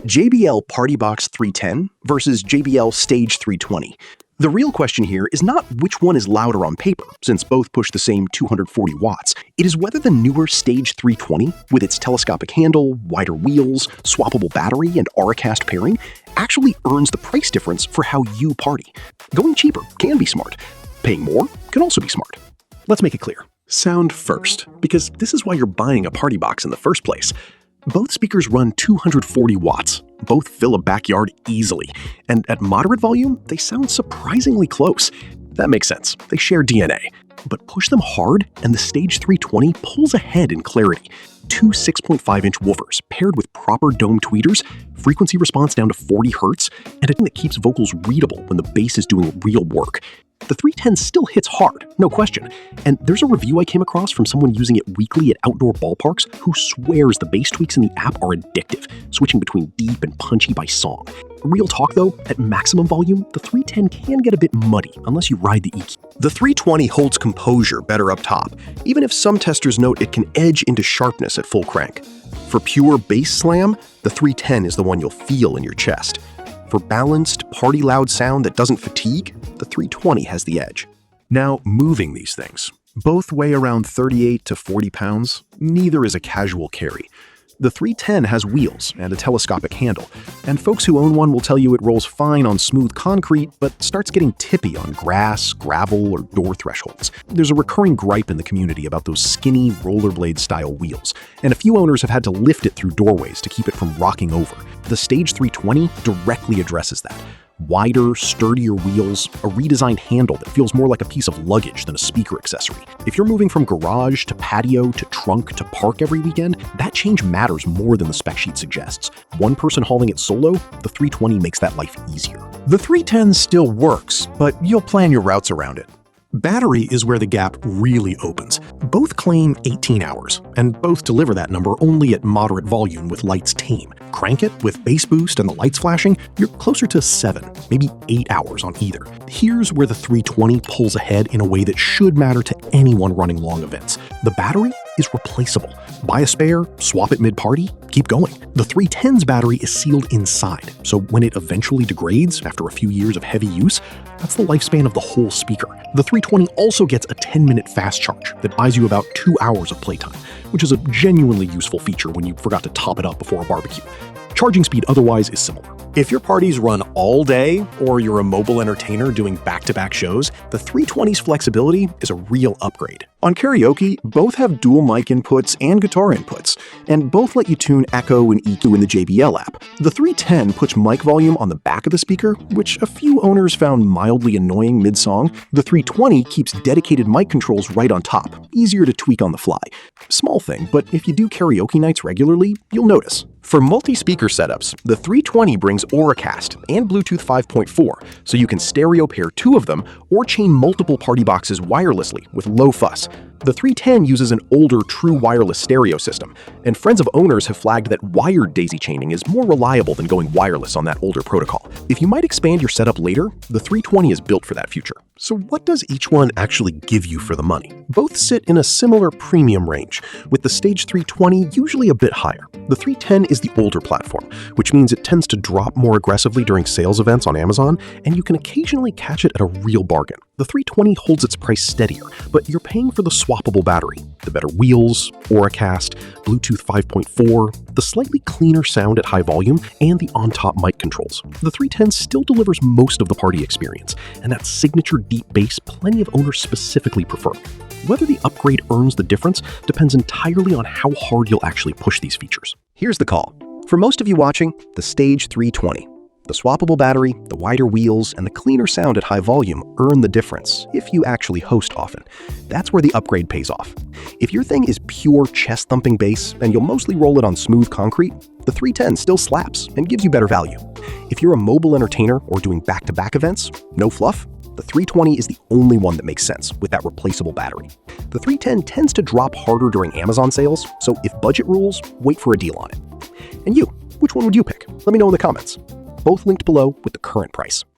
JBL PartyBox 310 versus JBL Stage 320. The real question here is not which one is louder on paper, since both push the same 240 watts. It is whether the newer Stage 320, with its telescopic handle, wider wheels, swappable battery, and Auracast pairing, actually earns the price difference for how you party. Going cheaper can be smart. Paying more can also be smart. Let's make it clear. Sound first, because this is why you're buying a PartyBox in the first place. Both speakers run 240 watts. Both fill a backyard easily, and at moderate volume, they sound surprisingly close. That makes sense. They share DNA. But push them hard, and the Stage 320 pulls ahead in clarity. Two 6.5-inch woofers paired with proper dome tweeters, frequency response down to 40 Hz, and a thing that keeps vocals readable when the bass is doing real work. The 310 still hits hard, no question, and there's a review I came across from someone using it weekly at outdoor ballparks who swears the bass tweaks in the app are addictive, switching between deep and punchy by song. Real talk though, at maximum volume, the 310 can get a bit muddy unless you ride the EQ. The 320 holds composure better up top, even if some testers note it can edge into sharpness at full crank. For pure bass slam, the 310 is the one you'll feel in your chest. For balanced, party-loud sound that doesn't fatigue, the 320 has the edge. Now, moving these things. Both weigh around 38 to 40 pounds. Neither is a casual carry. The 310 has wheels and a telescopic handle, and folks who own one will tell you it rolls fine on smooth concrete, but starts getting tippy on grass, gravel, or door thresholds. There's a recurring gripe in the community about those skinny rollerblade-style wheels, and a few owners have had to lift it through doorways to keep it from rocking over. The Stage 320 directly addresses that. Wider, sturdier wheels, a redesigned handle that feels more like a piece of luggage than a speaker accessory. If you're moving from garage to patio to trunk to park every weekend, that change matters more than the spec sheet suggests. One person hauling it solo, the 320 makes that life easier. The 310 still works, but you'll plan your routes around it. Battery is where the gap really opens. Both claim 18 hours, and both deliver that number only at moderate volume with lights tame. Crank it with bass boost and the lights flashing, you're closer to 7, maybe 8 hours on either. Here's where the 320 pulls ahead in a way that should matter to anyone running long events. The battery is replaceable. Buy a spare, swap it mid-party, keep going. The 310's battery is sealed inside, so when it eventually degrades after a few years of heavy use, that's the lifespan of the whole speaker. The 320 also gets a 10-minute fast charge that buys you about 2 hours of playtime, which is a genuinely useful feature when you forgot to top it up before a barbecue. Charging speed otherwise is similar. If your parties run all day, or you're a mobile entertainer doing back-to-back shows, the 320's flexibility is a real upgrade. On Karaoke, both have dual mic inputs and guitar inputs, and both let you tune echo and EQ in the JBL app. The 310 puts mic volume on the back of the speaker, which a few owners found mildly annoying mid-song. The 320 keeps dedicated mic controls right on top, easier to tweak on the fly. Small thing, but if you do karaoke nights regularly, you'll notice. For multi-speaker setups, the 320 brings Auracast and Bluetooth 5.4, so you can stereo pair 2 of them or chain multiple PartyBoxes wirelessly with low fuss. The 310 uses an older true wireless stereo system, and friends of owners have flagged that wired daisy chaining is more reliable than going wireless on that older protocol. If you might expand your setup later, the 320 is built for that future. So what does each one actually give you for the money? Both sit in a similar premium range, with the Stage 320 usually a bit higher. The 310 is the older platform, which means it tends to drop more aggressively during sales events on Amazon, and you can occasionally catch it at a real bargain. The 320 holds its price steadier, but you're paying for the swappable battery, the better wheels, Auracast, Bluetooth 5.4, the slightly cleaner sound at high volume, and the on-top mic controls. The 310 still delivers most of the party experience, and that signature deep bass plenty of owners specifically prefer. Whether the upgrade earns the difference depends entirely on how hard you'll actually push these features. Here's the call. For most of you watching, the Stage 320. The swappable battery, the wider wheels, and the cleaner sound at high volume earn the difference if you actually host often. That's where the upgrade pays off. If your thing is pure chest-thumping bass and you'll mostly roll it on smooth concrete, the 310 still slaps and gives you better value. If you're a mobile entertainer or doing back-to-back events, no fluff, the 320 is the only one that makes sense with that replaceable battery. The 310 tends to drop harder during Amazon sales, so if budget rules, wait for a deal on it. And you, which one would you pick? Let me know in the comments. Both linked below with the current price.